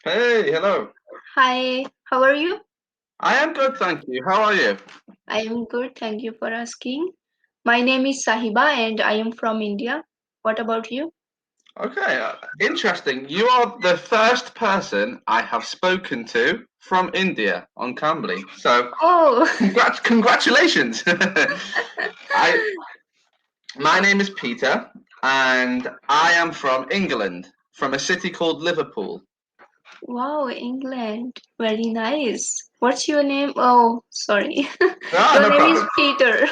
Hey, hello. Hi, how are you? I am good, thank you. How are you? I am good, thank you for asking. My name is Sahiba and I am from India. What about you? Okay, interesting. You are the first person I have spoken to from India on Cambly. So, Oh, congratulations. I My name is Peter, and I am from England, from a city called Liverpool. wow, England. Very nice. What's your name? Oh, sorry. Ah, Your no name is problem. Peter.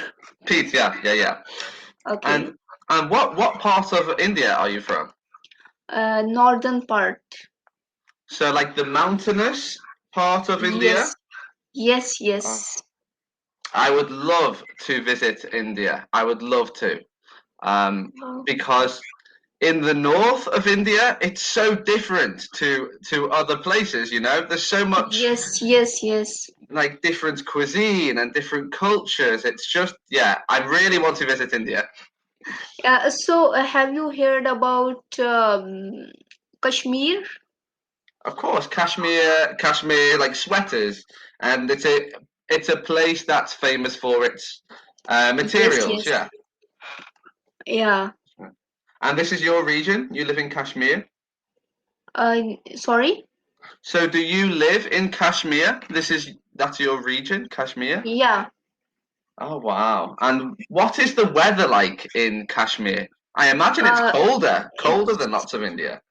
Pete, yeah. Okay. And what part of India are you from? Northern part. So, like the mountainous part of India? Yes, yes, Oh, yes. I would love to visit India. I would love to. Um, Oh, because in the north of India, it's so different to other places, you know? There's so much yes, yes, yes. like different cuisine and different cultures. It's just, yeah, I really want to visit India. So, have you heard about Kashmir? Of course, Kashmir like sweaters, and it's a place that's famous for its Yes, materials, yes. yeah. Yeah. And this is your region. You live in Kashmir. Sorry? So do you live in Kashmir? That's your region, Kashmir? Yeah. Oh wow. And what is the weather like in Kashmir? I imagine it's Uh, colder it's than lots of India.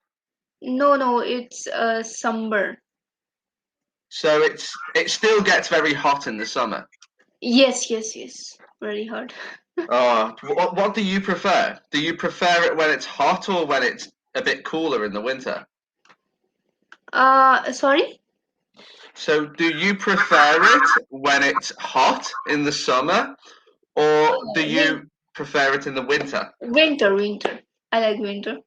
no, it's summer. So it still gets very hot in the summer. Yes, yes, yes. Very hard. Oh, what do you prefer? Do you prefer it when it's hot or when it's a bit cooler in the winter? Sorry? So do you prefer it when it's hot in the summer or do Win prefer it in the winter? winter. I like winter.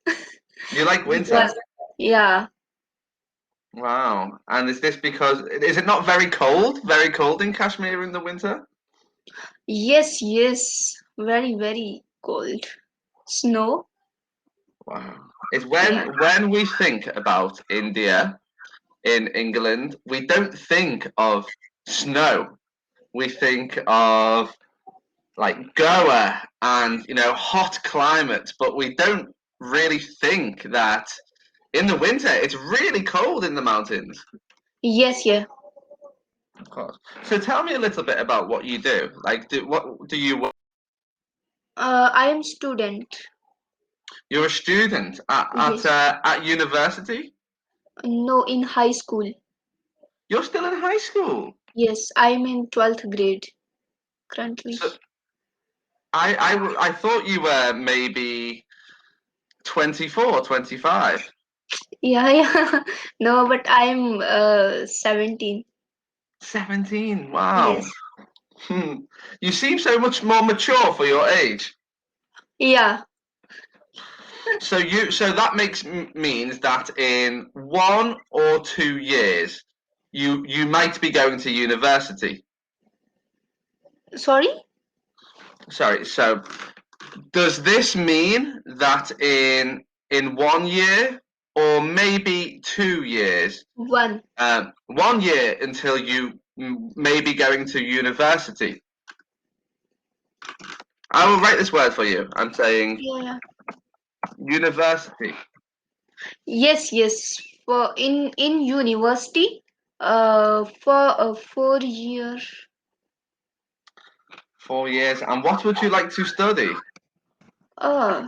You like Because winter? yeah. Wow. And is it not very cold? Very cold in Kashmir in the winter? Yes, yes. Very, very cold. Snow. Wow. It's Yeah. when we think about India in England, we don't think of snow. We think of like Goa and hot climates, but we don't really think that in the winter it's really cold in the mountains. Yes, yeah. Of course. So tell me a little bit about what you do. Like, what do you work? I am student. You're a student Yes. at university. No, in high school. You're still in high school. Yes, I'm in 12th grade currently. So I thought you were maybe 24, 25. Yeah, yeah. No, but I'm 17. 17. Wow. Yes. Hmm. You seem so much more mature for your age. Yeah. So that means that in 1 or 2 years, you might be going to university. Sorry? Sorry. So does this mean that in 1 year or maybe 2 years, One. 1 year until you may be going to university? I will write this word for you. I'm saying Yeah. university. Yes, yes. For in university, for a 4 year. 4 years. And what would you like to study? Uh,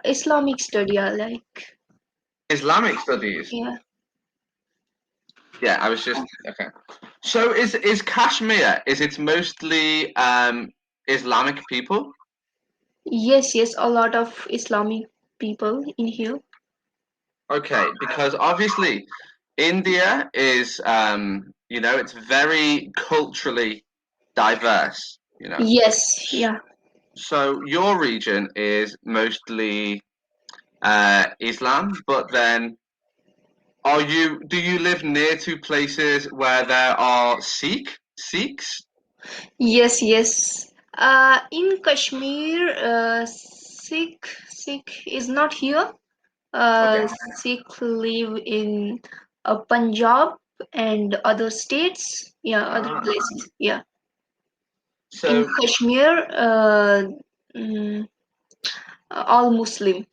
Islamic study. I like. Islamic studies. Yeah. Yeah, I was just okay. So is Kashmir? Is it mostly Islamic people? Yes, yes. A lot of Islamic people in here. Okay, because obviously India is it's very culturally diverse. Yes. Yeah. So your region is mostly Islam, but then do you live near to places where there are Sikhs? Yes, yes. In Kashmir, Sikh is not here. Okay. Sikh live in Punjab and other states. Yeah, other Ah, places. Yeah. In so Kashmir, mm, all Muslim.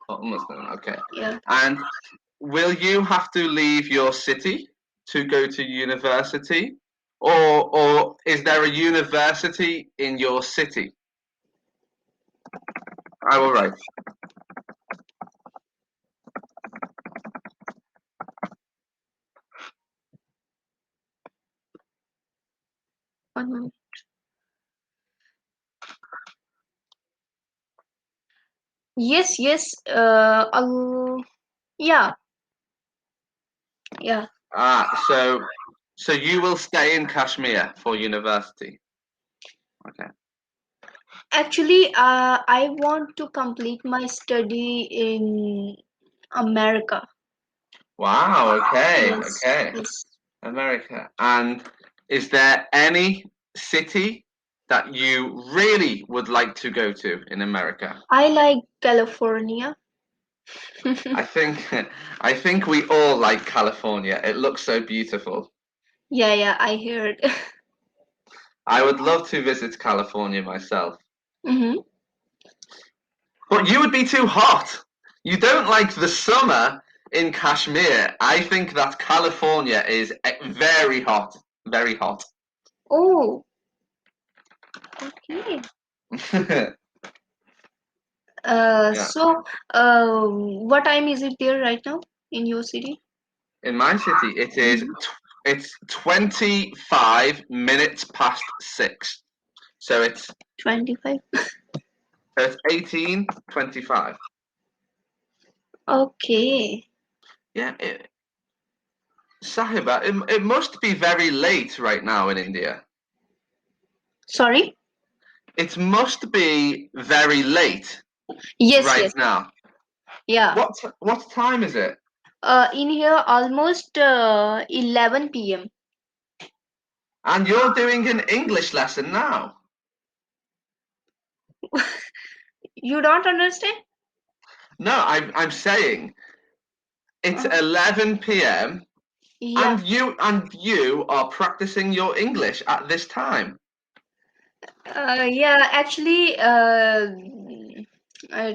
Muslim, okay. Yeah. And will you have to leave your city to go to university, or is there a university in your city? I will write. One moment. Yes, yes. Yeah, yeah. So you will stay in Kashmir for university. Okay. Actually, I want to complete my study in America. Wow. Okay. Yes, Okay. yes. America. And is there any city that you really would like to go to in America? I like California. I think I think we all like California. It looks so beautiful. Yeah, yeah, I heard. I would love to visit California myself. Mm-hmm. But you would be too hot. You don't like the summer in Kashmir. I think that California is very hot. Very hot. Oh, okay. Yeah. So, what time is it there right now in your city? In my city, Mhm. it's 25 minutes past 6. So it's 25. 18:25. Okay. Yeah, Sahiba, it must be very late right now in India. Sorry? It must be very late Yes, right yes. now. Yeah. What time is it? In here almost 11 p.m. And you're doing an English lesson now. You don't understand? No, I'm saying it's Uh, 11 p.m. yeah. and you are practicing your English at this time. Yeah, actually,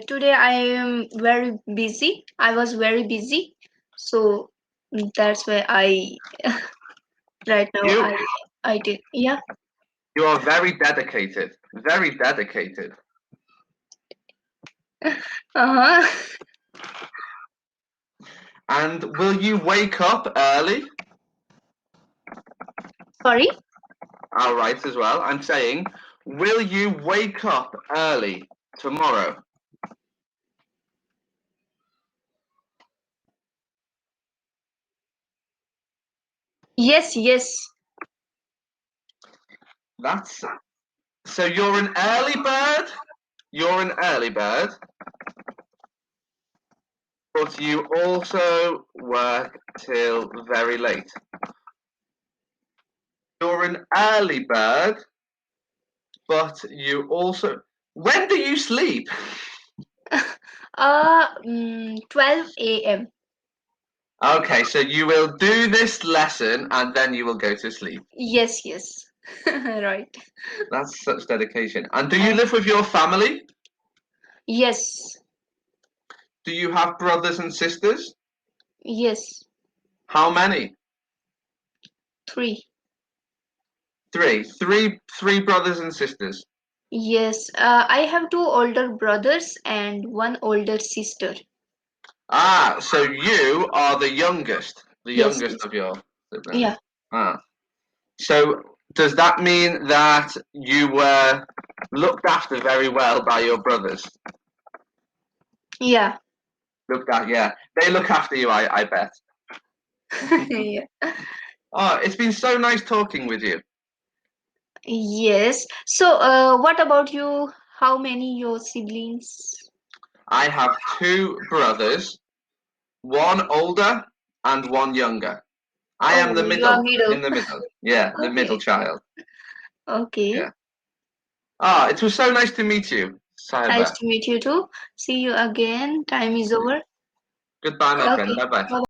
today I am very busy. I was very busy, so that's why I right now You I did. Yeah. you are very dedicated. Very dedicated. Uh-huh. And will you wake up early? Sorry. I'll write as well. I'm saying, will you wake up early tomorrow? Yes, yes. That's so you're an early bird. You're an early bird, but you also work till very late. You're an early bird, but you also. When do you sleep? 12 a.m. Okay, so you will do this lesson and then you will go to sleep. Yes, yes. Right. That's such dedication. And do you And live with your family? yes, Do you have brothers and sisters? yes. How many? 3. Three brothers and sisters. Yes. I have 2 older brothers and 1 older sister. Ah, so you are the Yes, youngest yes. of your siblings. Yeah. Ah, so does that mean that you were looked after very well by your brothers? Yeah. Looked at, yeah, they look after you. I bet. Yeah. Oh, it's been so nice talking with you. Yes. So, what about you? How many your siblings? I have 2 brothers, one older and one younger. I am Oh, the you are middle, middle. in the middle. Yeah, the middle Okay. child. Okay. Yeah. Ah, it was so nice to meet you, Nice Sahiba. to meet you too. See you again. Time is over. Goodbye, my friend. Okay. Bye bye. Bye.